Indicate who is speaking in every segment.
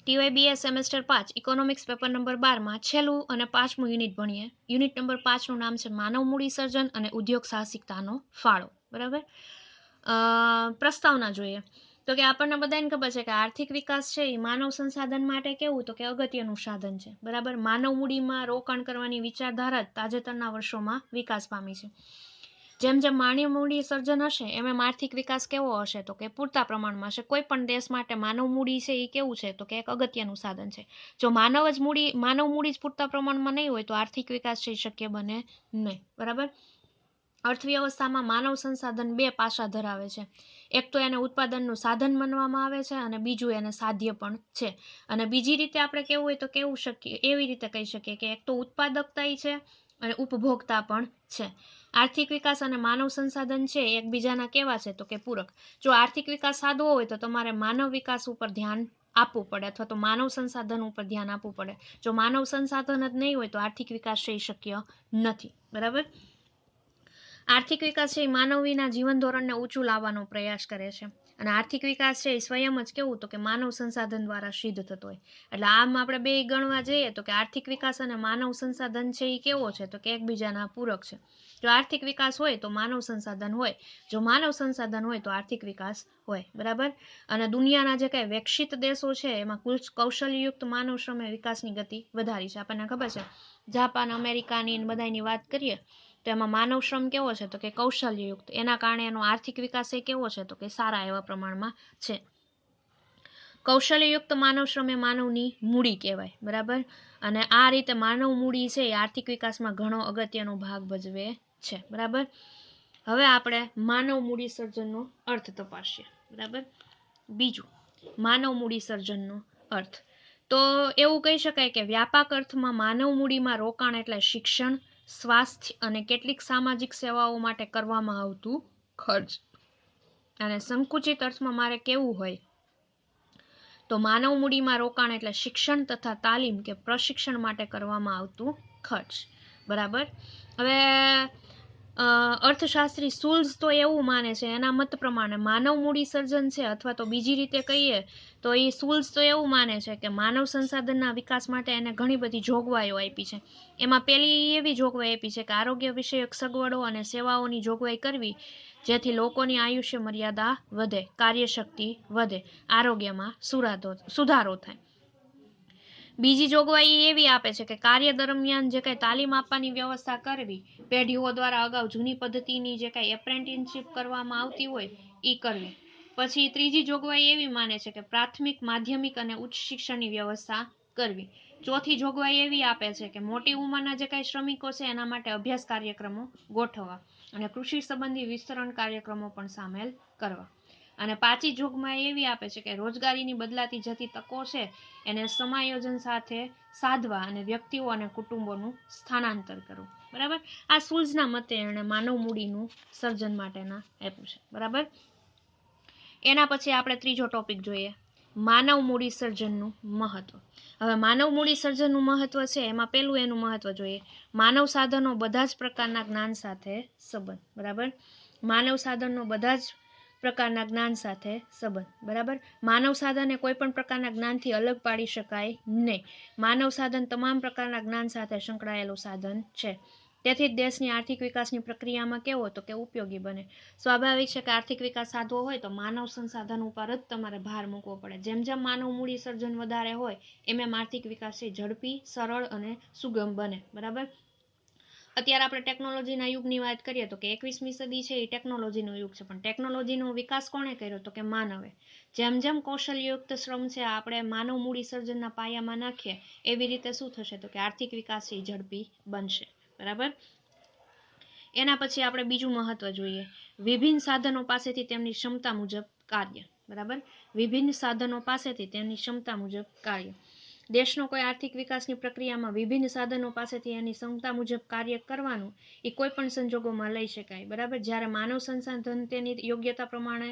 Speaker 1: TYBS semester 5 economics paper number 12 માં છેલ્લું અને પાંચમું યુનિટ ભણીએ. યુનિટ નંબર 5 નું નામ છે માનવ મૂડી સર્જન અને ઉદ્યોગ સાહસિકતાનો ફાળો. બરાબર. પ્રસ્તાવના જોઈએ તો કે આપણને બધાને ખબર છે કે આર્થિક વિકાસ છે એ માનવ સંસાધન માટે કેવું તો કે અગત્યનું સાધન છે. બરાબર. માનવ મૂડીમાં રોકાણ કરવાની વિચારધારા તાજેતરના વર્ષોમાં વિકાસ પામી છે. જેમ જેમ માનવ મૂડી સર્જન હશે એમ આર્થિક વિકાસ કેવો હશે તો કે પૂરતા પ્રમાણમાં હશે. કોઈ પણ દેશ માટે માનવ મૂડી છે એ કેવું છે તો કે એક અગત્યનું સાધન છે. જો માનવ મૂડી જ પૂરતા પ્રમાણમાં નહીં હોય તો આર્થિક વિકાસ છે શક્ય બને નહીં. બરાબર. અર્થવ્યવસ્થામાં માનવ સંસાધન બે પાસા ધરાવે છે. એક તો એને ઉત્પાદનનું સાધન માનવામાં આવે છે અને બીજું એને સાધ્ય પણ છે. અને બીજી રીતે આપણે કેવું હોય તો કેવું શકીએ એવી રીતે કહી શકીએ કે એક તો ઉત્પાદકતા છે અને ઉપભોક્તા પણ છે. આર્થિક વિકાસ અને માનવ સંસાધન છે એકબીજાના કેવા છે તો કે પૂરક. જો આર્થિક વિકાસ સાધવો હોય તો તમારે માનવ વિકાસ ઉપર ધ્યાન આપવું પડે અથવા તો માનવ સંસાધન ઉપર ધ્યાન આપવું પડે. જો માનવ સંસાધન જ નહીં હોય તો આર્થિક વિકાસ છે શક્ય નથી. બરાબર. આર્થિક વિકાસ છે એ માનવીના જીવન ધોરણને ઊંચું લાવવાનો પ્રયાસ કરે છે અને આર્થિક વિકાસ છે એ સ્વયં જ કેવું તો કે માનવ સંસાધન દ્વારા સિદ્ધ થતો હોય. એટલે આમ આપણે બે ગણવા જઈએ તો કે આર્થિક વિકાસ અને માનવ સંસાધન છે એ કેવો છે તો કે એકબીજાના પૂરક છે. જો આર્થિક વિકાસ હોય તો માનવ સંસાધન હોય, જો માનવ સંસાધન હોય તો આર્થિક વિકાસ હોય. બરાબર. અને દુનિયાના જે કઈ વિકસિત દેશો છે એમાં કૌશલ્યયુક્ત માનવ શ્રમે વિકાસની ગતિ વધારી છે. આપણને ખબર છે જાપાન, અમેરિકાની બધાની વાત કરીએ તો એમાં માનવ શ્રમ કેવો છે તો કે કૌશલ્યયુક્ત. એના કારણે એનો આર્થિક વિકાસ એ કેવો છે તો કે સારા એવા પ્રમાણમાં છે. કૌશલ્યયુક્ત માનવ શ્રમ એ માનવની મૂડી કહેવાય. બરાબર. અને આ રીતે માનવ મૂડી છે એ આર્થિક વિકાસમાં ઘણો અગત્યનો ભાગ ભજવે છે. બરાબર. હવે આપણે માનવ મૂડી સર્જનનો અર્થ તપાસીએ. બરાબર. બીજું, માનવ મૂડી સર્જનનો અર્થ તો એવું કહી શકાય કે વ્યાપક અર્થમાં માનવ મૂડીમાં રોકાણ એટલે શિક્ષણ, સ્વાસ્થ્ય અને કેટલીક સામાજિક સેવાઓ માટે કરવામાં આવતું ખર્ચ. અને સંકુચિત અર્થમાં મારે કેવું હોય તો માનવ મૂડીમાં રોકાણ એટલે શિક્ષણ તથા તાલીમ કે પ્રશિક્ષણ માટે કરવામાં આવતું ખર્ચ. બરાબર. હવે અર્થશાસ્ત્રી સુલ્ઝ તો એવું માને છે એના મત પ્રમાણે માનવ મૂડી સર્જન છે અથવા તો બીજી રીતે કહીએ તો એ સુલ્ઝ તો એવું માને છે કે માનવ સંસાધનના વિકાસ માટે એને ઘણી બધી જોગવાઈઓ આપી છે. એમાં પેલી એવી જોગવાઈ આપી છે કે આરોગ્ય વિષયક સગવડો અને સેવાઓની જોગવાઈ કરવી જેથી લોકોની આયુષ્ય મર્યાદા વધે, કાર્યશક્તિ વધે, આરોગ્યમાં સુધારો થાય. બીજી જોગવાઈ એવી આપે છે કે કાર્ય દરમિયાન જે કઈ તાલીમ આપવાની વ્યવસ્થા કરવી, પેઢીઓ દ્વારા અગાઉ જૂની પદ્ધતિની જે કઈ એપ્રેન્ટિસશીપ કરવામાં આવતી હોય એ કરવી. પછી ત્રીજી જોગવાઈ એવી માને છે કે પ્રાથમિક, માધ્યમિક અને ઉચ્ચ શિક્ષણની વ્યવસ્થા કરવી. ચોથી જોગવાઈ એવી આપે છે કે મોટી ઉંમરના જે કઈ શ્રમિકો છે એના માટે અભ્યાસ કાર્યક્રમો ગોઠવવા અને કૃષિ સંબંધી વિસ્તરણ કાર્યક્રમો પણ સામેલ કરવા. અને પાંચમી જોગવાઈ એવી આપે છે કે રોજગારીની બદલાતી જતી તકો છે એને સમાયોજન સાથે સાધવા અને વ્યક્તિઓ અને કુટુંબોનું સ્થાનાંતર કરવું. બરાબર. આ સુલ્ઝના મતે એણે માનવ મૂડીનું સર્જન માટેના આપ્યું છે. બરાબર. એના પછી આપણે ત્રીજો ટોપિક જોઈએ, માનવ મૂડી સર્જનનું મહત્વ. હવે માનવ મૂડી સર્જનનું મહત્વ છે એમાં પેલું એનું મહત્વ જોઈએ, માનવ સાધનો બધા જ પ્રકારના જ્ઞાન સાથે સંબંધ. બરાબર. માનવ સાધનો બધા જ પ્રકારના જ્ઞાન સાથે સંબંધ. બરાબર. માનવ સાધન એ કોઈ પણ પ્રકારના જ્ઞાનથી અલગ પાડી શકાય નહીં. માનવ સાધન તમામ પ્રકારના જ્ઞાન સાથે સંકળાયેલું સાધન છે. તેથી જ દેશની આર્થિક વિકાસની પ્રક્રિયામાં કેવો તો કે ઉપયોગી બને. સ્વાભાવિક છે કે આર્થિક વિકાસ સાધવો હોય તો માનવ સંસાધન ઉપર જ તમારે ભાર મૂકવો પડે. જેમ જેમ માનવ મૂડી સર્જન વધારે હોય એમ આર્થિક વિકાસ ઝડપી, સરળ અને સુગમ બને. બરાબર. અત્યારે આપણે ટેકનોલોજીના યુગની વાત કરીએ તો કે 21મી સદી છે એ ટેકનોલોજીનો યુગ છે, પણ ટેકનોલોજીનો વિકાસ કોણે કર્યો તો કે માનવે. જેમ જેમ કૌશલ્યયુક્ત શ્રમ છે આપણે માનવ મૂડી સર્જનના પાયામાં નાખીએ એવી રીતે શું થશે તો કે આર્થિક વિકાસ છે ઝડપી બનશે. બરાબર. એના પછી આપણે બીજું મહત્વ જોઈએ, વિભિન્ન સાધનો પાસેથી તેમની ક્ષમતા મુજબ કાર્ય. બરાબર. વિભિન્ન સાધનો પાસેથી તેમની ક્ષમતા મુજબ કાર્ય. દેશનો કોઈ આર્થિક વિકાસની પ્રક્રિયામાં વિભિન્ન સાધનો પાસેથી એની ક્ષમતા મુજબ કાર્ય કરવાનું એ કોઈ પણ સંજોગોમાં લઈ શકાય. બરાબર. જ્યારે માનવ સંસાધન તેની યોગ્યતા પ્રમાણે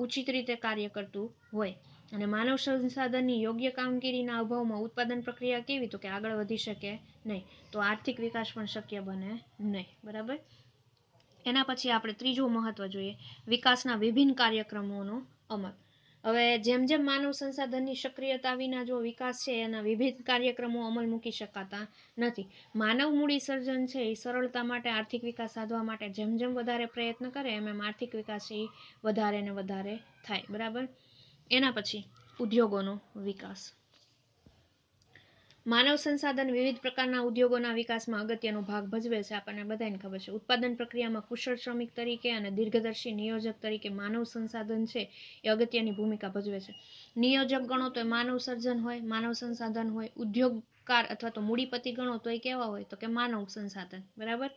Speaker 1: ઉચિત રીતે કાર્ય કરતું હોય અને માનવ સંસાધનની યોગ્ય કામગીરીના અભાવમાં ઉત્પાદન પ્રક્રિયા કેવી તો કે આગળ વધી શકે નહીં, તો આર્થિક વિકાસ પણ શક્ય બને નહીં. બરાબર. એના પછી આપણે ત્રીજું મહત્વ જોઈએ, વિકાસના વિભિન્ન કાર્યક્રમોનો અમલ. હવે જેમ જેમ માનવ સંસાધનની સક્રિયતા વિના જો વિકાસ છે એના વિવિધ કાર્યક્રમો અમલ મૂકી શકાતા નથી. માનવ મૂડી સર્જન છે એ સરળતા માટે આર્થિક વિકાસ સાધવા માટે જેમ જેમ વધારે પ્રયત્ન કરે એમ આર્થિક વિકાસ એ વધારે ને વધારે થાય. બરાબર. એના પછી ઉદ્યોગોનો વિકાસ. માનવ સંસાધન વિવિધ પ્રકારના ઉદ્યોગોના વિકાસમાં અગત્યનો ભાગ ભજવે છે. આપણને બધાને ખબર છે. ઉત્પાદન પ્રક્રિયામાં કુશળ શ્રમિક તરીકે અને દીર્ઘદર્શી નિયોજક તરીકે માનવ સંસાધન છે એ અગત્યની ભૂમિકા ભજવે છે. નિયોજક ગણો તો માનવ સર્જન હોય, માનવ સંસાધન હોય. ઉદ્યોગકાર અથવા તો મૂડીપતિ ગણો તો એ કેવા હોય તો કે માનવ સંસાધન. બરાબર.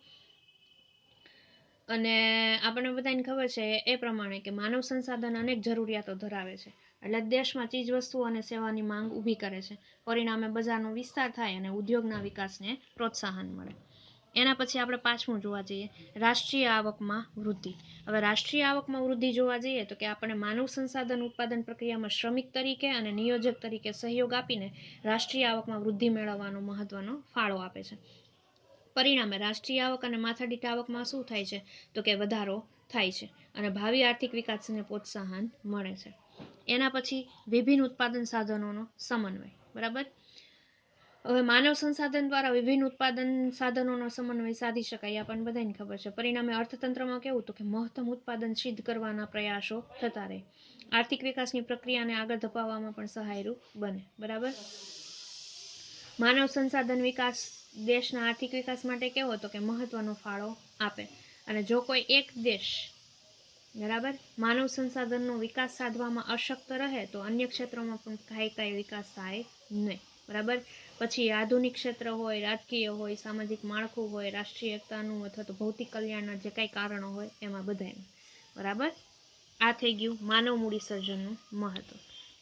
Speaker 1: અને આપણને બધાને ખબર છે એ પ્રમાણે કે માનવ સંસાધન અનેક જરૂરિયાતો ધરાવે છે. એટલે દેશમાં ચીજ વસ્તુઓ અને સેવાની માંગ ઊભી કરે છે. પરિણામે બજારનો વિસ્તાર થાય અને ઉદ્યોગના વિકાસને પ્રોત્સાહન મળે. એના પછી આપણે પાછું જોવા જઈએ રાષ્ટ્રીય આવકમાં વૃદ્ધિ. હવે રાષ્ટ્રીય આવકમાં વૃદ્ધિ જોવા જઈએ તો કે આપણે માનવ સંસાધન ઉત્પાદન પ્રક્રિયામાં શ્રમિક તરીકે અને નિયોજક તરીકે સહયોગ આપીને રાષ્ટ્રીય આવકમાં વૃદ્ધિ મેળવવાનો મહત્વનો ફાળો આપે છે. પરિણામે રાષ્ટ્રીય આવક અને માથાદીઠ આવકમાં શું થાય છે તો કે વધારો થાય છે અને ભાવિ આર્થિક વિકાસને પ્રોત્સાહન મળે છે. એના પછી વિભિન્ન ઉત્પાદન સાધનોનો સમન્વય. બરાબર. હવે માનવ સંસાધન દ્વારા વિભિન્ન ઉત્પાદન સાધનોનો સમન્વય સાધી શકાય આપણને બધાને ખબર છે. પરિણામે અર્થતંત્રમાં કેવું તો કે મહત્તમ ઉત્પાદન સિદ્ધ કરવાના પ્રયાસો થતા રહે. આર્થિક વિકાસની પ્રક્રિયાને આગળ ધપાવવામાં પણ સહાયરૂપ બને. બરાબર. માનવ સંસાધન વિકાસ દેશના આર્થિક વિકાસ માટે કેવો તો કે મહત્વનો ફાળો આપે. અને જો કોઈ એક દેશ બરાબર માનવ સંસાધનનો વિકાસ સાધવામાં અશક્ત રહે તો અન્ય ક્ષેત્રોમાં પણ કાંઈ વિકાસ થાય નહીં. બરાબર. પછી આધુનિક ક્ષેત્ર હોય, રાજકીય હોય, સામાજિક માળખું હોય, રાષ્ટ્રીય એકતાનું અથવા તો ભૌતિક કલ્યાણના જે કાંઈ કારણો હોય એમાં બધામાં. બરાબર. આ થઈ ગયું માનવ મૂડી સર્જનનું મહત્વ.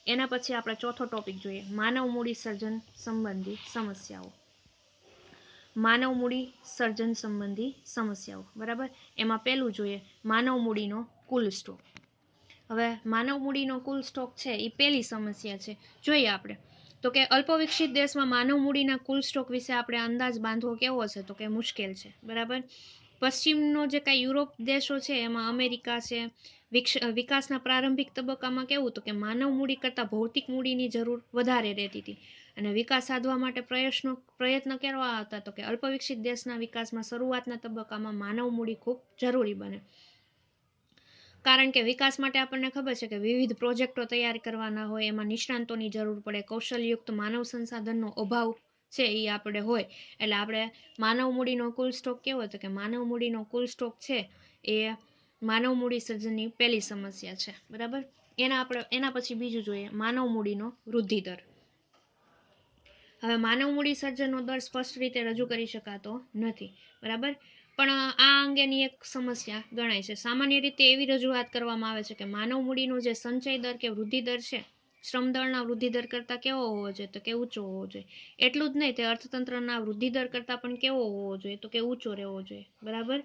Speaker 1: એના પછી આપણે ચોથો ટોપિક જોઈએ માનવ મૂડી સર્જન સંબંધી સમસ્યાઓ. માનવ મૂડી સર્જન સંબંધી સમસ્યાઓ. બરાબર. એમાં પહેલું જોઈએ માનવ મૂડીનો કુલ સ્ટોક. હવે માનવ મૂડીનો કુલ સ્ટોક છે એ પહેલી સમસ્યા છે. જોઈએ આપણે તો કે અલ્પ વિકસિત દેશમાં માનવ મૂડીના કુલ સ્ટોક વિશે આપણે અંદાજ બાંધવો કેવો છે તો કે મુશ્કેલ છે. બરાબર. પશ્ચિમનો જે કાંઈ યુરોપ દેશો છે એમાં અમેરિકા છે વિકાસના પ્રારંભિક તબક્કામાં કેવું તો કે માનવ મૂડી કરતાં ભૌતિક મૂડીની જરૂર વધારે રહેતી હતી અને વિકાસ સાધવા માટે પ્રયત્ન કરવા હતા તો કે અલ્પ વિકસિત દેશના વિકાસમાં શરૂઆતના તબક્કામાં માનવ મૂડી ખૂબ જરૂરી બને. કારણ કે વિકાસ માટે આપણને ખબર છે કે વિવિધ પ્રોજેક્ટો તૈયાર કરવાના હોય, એમાં નિષ્ણાંતોની જરૂર પડે, કૌશલયુક્ત માનવ સંસાધનનો અભાવ છે એ આપણે હોય. એટલે આપણે માનવ મૂડીનો કુલ સ્ટોક કેવો હતો કે માનવ મૂડીનો કુલ સ્ટોક છે એ માનવ મૂડી સર્જનની પહેલી સમસ્યા છે. બરાબર. એના પછી બીજું જોઈએ માનવ મૂડીનો વૃદ્ધિ દર. હવે માનવ મૂડી સર્જનનો દર સ્પષ્ટ રીતે રજૂ કરી શકાતો નથી. બરાબર. પણ આ અંગેની એક સમસ્યા ગણાય છે. સામાન્ય રીતે એવી રજૂઆત કરવામાં આવે છે કે માનવ મૂડીનો જે સંચય દર કે વૃદ્ધિ દર છે શ્રમદળના વૃદ્ધિ દર કરતાં કેવો હોવો જોઈએ તો કે ઊંચો હોવો જોઈએ. એટલું જ નહીં તે અર્થતંત્રના વૃદ્ધિ દર કરતાં પણ કેવો હોવો જોઈએ તો કે ઊંચો રહેવો જોઈએ. બરાબર.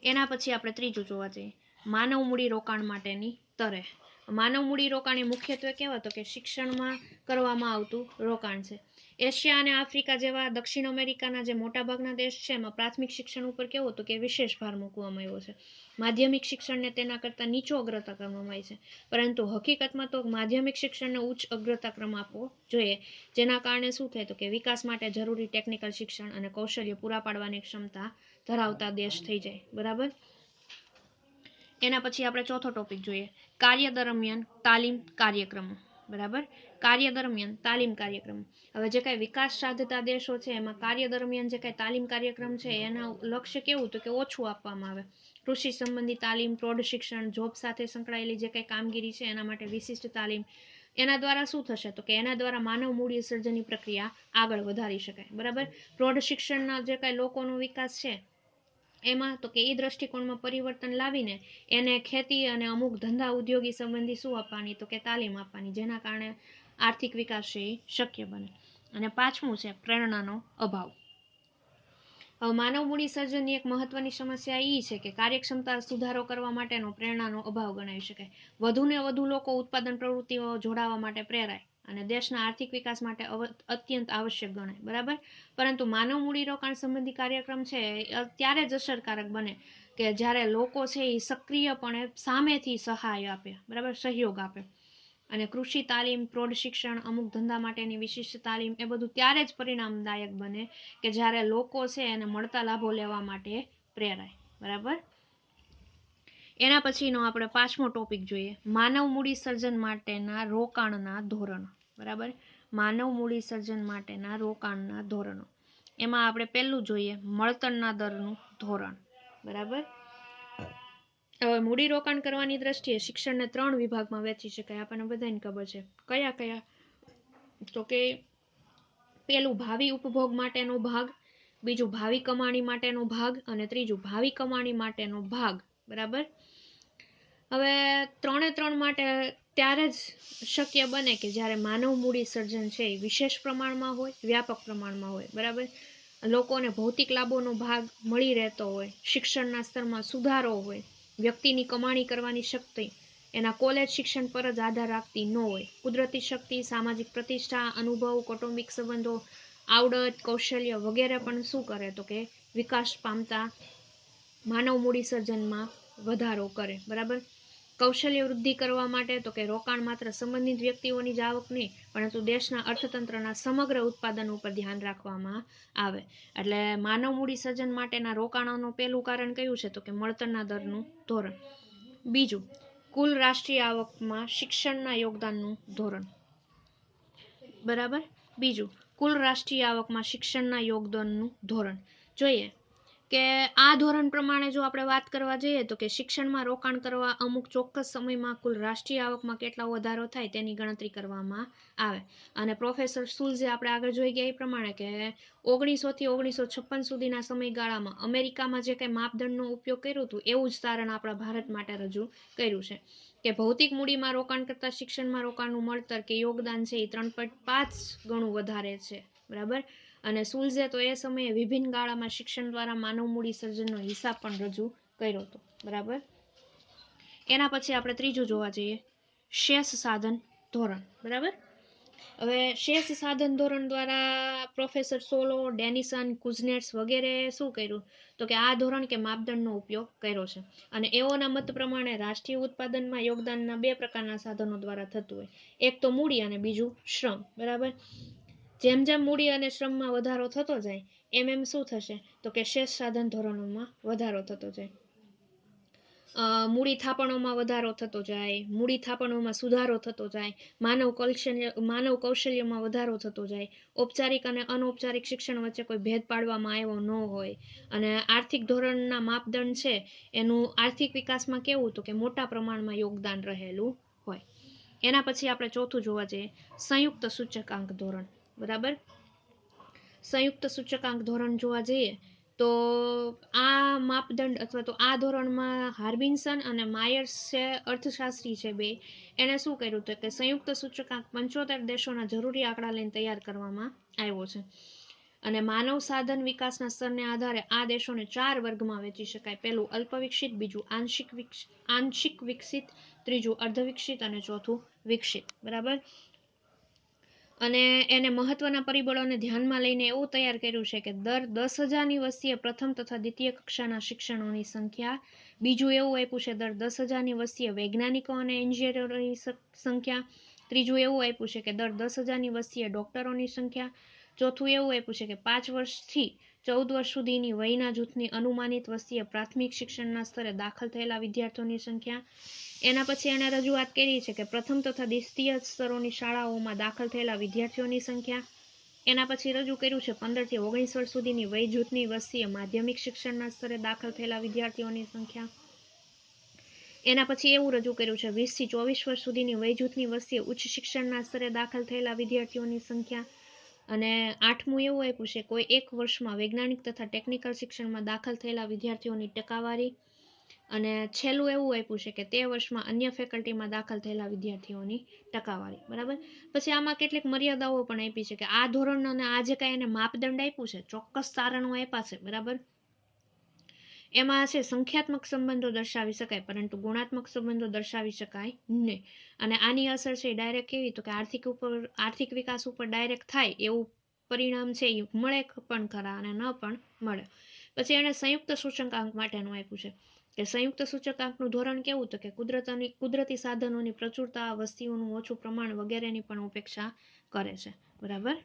Speaker 1: એના પછી આપણે ત્રીજું જોવા જઈએ માનવ મૂડી રોકાણ માટેની તરે. માનવ મૂડી રોકાણ એ મુખ્યત્વે કેવા તો કે શિક્ષણમાં કરવામાં આવતું રોકાણ છે. એશિયા અને આફ્રિકા જેવા દક્ષિણ અમેરિકાના જે મોટાભાગના દેશ છે એમાં પ્રાથમિક શિક્ષણ ઉપર કેવો તો કે વિશેષ ભાર મૂકવામાં આવ્યો છે. માધ્યમિક શિક્ષણને તેના કરતાં નીચો અગ્રતા ક્રમ અપાય છે. પરંતુ હકીકતમાં તો માધ્યમિક શિક્ષણને ઉચ્ચ અગ્રતા ક્રમ આપવો જોઈએ. જેના કારણે શું થાય તો કે વિકાસ માટે જરૂરી ટેકનિકલ શિક્ષણ અને કૌશલ્ય પૂરા પાડવાની ક્ષમતા ધરાવતા દેશ થઈ જાય. બરાબર. એના પછી આપણે ચોથો ટોપિક જોઈએ કાર્ય દરમિયાન તાલીમ કાર્યક્રમો. બરાબર. કાર્ય દરમિયાન તાલીમ કાર્યક્રમો. હવે જે કાંઈ વિકાસ સાધતા દેશો છે એમાં કાર્ય દરમિયાન જે કાંઈ તાલીમ કાર્યક્રમ છે એના લક્ષ્ય કેવું તો કે ઓછું આપવામાં આવે. કૃષિ સંબંધી તાલીમ, પ્રૌઢ શિક્ષણ, જોબ સાથે સંકળાયેલી જે કાંઈ કામગીરી છે એના માટે વિશિષ્ટ તાલીમ. એના દ્વારા શું થશે તો કે એના દ્વારા માનવ મૂડી સર્જનની પ્રક્રિયા આગળ વધારી શકાય. બરાબર. પ્રૌઢ શિક્ષણના જે કાંઈ લોકોનો વિકાસ છે એમાં તો કે એ દ્રષ્ટિકોણમાં પરિવર્તન લાવીને એને ખેતી અને અમુક ધંધા ઉદ્યોગી સંબંધી શું આપવાની તો કે તાલીમ આપવાની. જેના કારણે આર્થિક વિકાસ છે એ શક્ય બને. અને પાંચમું છે પ્રેરણાનો અભાવ. હવે માનવ મૂડી સર્જનની એક મહત્વની સમસ્યા એ છે કે કાર્યક્ષમતા સુધારો કરવા માટેનો પ્રેરણાનો અભાવ ગણાવી શકાય. વધુને વધુ લોકો ઉત્પાદન પ્રવૃત્તિઓ જોડાવા માટે પ્રેરાય અને દેશના આર્થિક વિકાસ માટે અત્યંત આવશ્યક ગણાય. બરાબર. પરંતુ માનવ મૂડી રોકાણ સંબંધી કાર્યક્રમ છે ત્યારે જ અસરકારક બને કે જ્યારે લોકો છે એ સક્રિયપણે સામેથી સહાય આપે, બરાબર, સહયોગ આપે. અને કૃષિ તાલીમ, પ્રૌઢ શિક્ષણ, અમુક ધંધા માટેની વિશિષ્ટ તાલીમ, એ બધું ત્યારે જ પરિણામદાયક બને કે જ્યારે લોકો છે એને મળતા લાભો લેવા માટે પ્રેરાય, બરાબર. એના પછીનો આપણે 5મો ટોપિક જોઈએ, માનવ મૂડી સર્જન માટેના રોકાણના ધોરણો, બરાબર. માનવ મૂડી સર્જન માટેના રોકાણના ધોરણો. એમાં આપણે પહેલું જોઈએ મળતરના દરનું ધોરણ, બરાબર. હવે મૂડીરોકાણ કરવાની દ્રષ્ટિએ શિક્ષણને 3 વિભાગમાં વહેંચી શકાય, આપણને બધાને ખબર છે. કયા કયા? તો કે પેલું ભાવિ ઉપભોગ માટેનો ભાગ, બીજું ભાવિ કમાણી માટેનો ભાગ, અને ત્રીજું ભાવિ કમાણી માટેનો ભાગ, બરાબર. હવે 3 માટે ત્યારે જ શક્ય બને કે જ્યારે માનવ મૂડી સર્જન છે એ વિશેષ પ્રમાણમાં હોય, વ્યાપક પ્રમાણમાં હોય, બરાબર. લોકોને ભૌતિક લાભોનો ભાગ મળી રહેતો હોય, શિક્ષણના સ્તરમાં સુધારો હોય, વ્યક્તિની કમાણી કરવાની શક્તિ એના કોલેજ શિક્ષણ પર જ આધાર રાખતી ન હોય, કુદરતી શક્તિ, સામાજિક પ્રતિષ્ઠા, અનુભવ, કૌટુંબિક સંબંધો, આવડત, કૌશલ્ય વગેરે પણ શું કરે તો કે વિકાસ પામતા માનવ મૂડી સર્જનમાં વધારો કરે, બરાબર. કૌશલ્ય વૃદ્ધિ કરવા માટે તો કે રોકાણ માત્ર સંબંધિત વ્યક્તિઓની જ આવક નહીં, પરંતુ દેશના અર્થતંત્રના સમગ્ર ઉત્પાદન ઉપર ધ્યાન રાખવામાં આવે. એટલે માનવ મૂડી સર્જન માટેના રોકાણોનું પહેલું કારણ કયું છે તો કે મળતરના દરનું ધોરણ. બીજું, કુલ રાષ્ટ્રીય આવકમાં શિક્ષણના યોગદાનનું ધોરણ, બરાબર. બીજું, કુલ રાષ્ટ્રીય આવકમાં શિક્ષણના યોગદાનનું ધોરણ. જોઈએ કે આ ધોરણ પ્રમાણે જો આપણે વાત કરવા જઈએ તો કે શિક્ષણમાં રોકાણ કરવા અમુક ચોક્કસ સમયમાં કુલ રાષ્ટ્રીય આવકમાં કેટલો વધારો થાય તેની ગણતરી કરવામાં આવે. અને પ્રોફેસર સુલ્ઝે આપણે આગળ જોઈ ગયા એ પ્રમાણે કે 1900 થી 1956 સુધીના સમયગાળામાં અમેરિકામાં જે કંઈ માપદંડનો ઉપયોગ કર્યો હતો એવું જ તારણ આપણા ભારત માટે રજૂ કર્યું છે કે ભૌતિક મૂડીમાં રોકાણ કરતા શિક્ષણમાં રોકાણનું મળતર કે યોગદાન છે એ 3.5 ગણું વધારે છે, બરાબર. અને સુલ્ઝે તો એ સમયે વિભિન્ન ગાળામાં શિક્ષણ દ્વારા માનવ મૂડી સર્જનનો હિસાબ પણ રજૂ કર્યો હતો, બરાબર. એના પછી આપણે ત્રીજું જોવા જઈએ શેષ સાધન ધોરણ, બરાબર. હવે શેષ સાધન ધોરણ દ્વારા પ્રોફેસર સોલો, ડેનિસન, કુઝનેટ્સ વગેરે શું કર્યું તો કે આ ધોરણ કે માપદંડનો ઉપયોગ કર્યો છે. અને એઓના મત પ્રમાણે રાષ્ટ્રીય ઉત્પાદનમાં યોગદાનના 2 પ્રકારના સાધનો દ્વારા થતું હોય, એક તો મૂડી અને બીજું શ્રમ, બરાબર. જેમ જેમ મૂડી અને શ્રમમાં વધારો થતો જાય એમ શું થશે તો કે શેષ સાધન ધોરણોમાં વધારો થતો જાય. મૂડી થાપણોમાં વધારો થતો જાય, મૂડી થાપણોમાં સુધારો થતો જાય, માનવ કૌશલ્યમાં વધારો થતો જાય, ઔપચારિક અને અનૌપચારિક શિક્ષણ વચ્ચે કોઈ ભેદ પાડવામાં આવ્યો ન હોય, અને આર્થિક ધોરણના માપદંડ છે એનું આર્થિક વિકાસમાં કેવું તો કે મોટા પ્રમાણમાં યોગદાન રહેલું હોય. એના પછી આપણે ચોથું જોવા જઈએ સંયુક્ત સૂચકાંક ધોરણ, બરાબર. સંયુક્ત સૂચકાંક ધોરણ જોવા જઈએ તો આ માપદંડ અથવા તો આ ધોરણમાં હાર્બિન્સન અને માયર્સ છે, અર્થશાસ્ત્રી છે બે, એને શું કર્યું હતું કે સંયુક્ત સૂચકાંક 75 દેશોના જરૂરી આંકડા લઈને તૈયાર કરવામાં આવ્યો છે. અને માનવ સાધન વિકાસના સ્તરને આધારે આ દેશોને 4 વર્ગમાં વહેંચી શકાય. પહેલું અલ્પ વિકસિત, બીજું આંશિક વિકસિત, ત્રીજું અર્ધ વિકસિત અને ચોથું વિકસિત, બરાબર. અને એને મહત્વના પરિબળોને ધ્યાનમાં લઈને એવું તૈયાર કર્યું છે કે દર 10,000ની વસ્તીએ પ્રથમ તથા દ્વિતીય કક્ષાના શિક્ષણોની સંખ્યા, બીજું એવું આપ્યું છે દર 10,000ની વસ્તીએ વૈજ્ઞાનિકો અને એન્જિનિયરોની સંખ્યા, ત્રીજું એવું આપ્યું છે કે દર 10,000ની વસ્તીએ ડોક્ટરોની સંખ્યા, ચોથું એવું આપ્યું છે કે 5 વર્ષથી 14 વર્ષ સુધીની વયના જૂથની અનુમાનિત વસ્તીએ પ્રાથમિક શિક્ષણના સ્તરે દાખલ થયેલા વિદ્યાર્થીઓની સંખ્યા. એના પછી એણે રજૂઆત કરી છે કે પ્રથમ તથા દ્વિતીય સ્તરોની શાળાઓમાં દાખલ થયેલા વિદ્યાર્થીઓની સંખ્યા. એના પછી રજૂ કર્યું છે 15 થી 19 વર્ષ સુધીની વય જૂથની વસ્તીએ માધ્યમિક શિક્ષણના સ્તરે દાખલ થયેલા વિદ્યાર્થીઓની સંખ્યા. એના પછી એવું રજૂ કર્યું છે 20 થી 24 વર્ષ સુધીની વય જૂથની વસ્તીએ ઉચ્ચ શિક્ષણના સ્તરે દાખલ થયેલા વિદ્યાર્થીઓની સંખ્યા. અને 8મું એવું આપ્યું છે કોઈ એક વર્ષમાં વૈજ્ઞાનિક તથા ટેકનિકલ શિક્ષણમાં દાખલ થયેલા વિદ્યાર્થીઓની ટકાવારી. અને છેલ્લું એવું આપ્યું છે કે તે વર્ષમાં અન્ય ફેકલ્ટીમાં દાખલ થયેલા વિદ્યાર્થીઓની ટકાવારી, બરાબર. પછી આમાં કેટલીક મર્યાદાઓ પણ આપી છે કે આ ધોરણ અને આ જે કાંઈ એને માપદંડ આપ્યું છે, ચોક્કસ તારણો આપ્યા છે, બરાબર. એમાં છે સંખ્યાત્મક સંબંધો દર્શાવી શકાય પરંતુ ગુણાત્મક સંબંધો દર્શાવી શકાય નહીં. અને આની અસર છે ડાયરેક્ટ કેવી તો કે આર્થિક વિકાસ ઉપર ડાયરેક્ટ થાય એવું પરિણામ છે એ મળે પણ ખરા અને ન પણ મળે. પછી એણે સંયુક્ત સૂચકાંક માટેનું આપ્યું છે કે સંયુક્ત સૂચકાંકનું ધોરણ કેવું, તો કે કુદરતી સાધનોની પ્રચુરતા, વસ્તીઓનું ઓછું પ્રમાણ વગેરેની પણ ઉપેક્ષા કરે છે. બરાબર.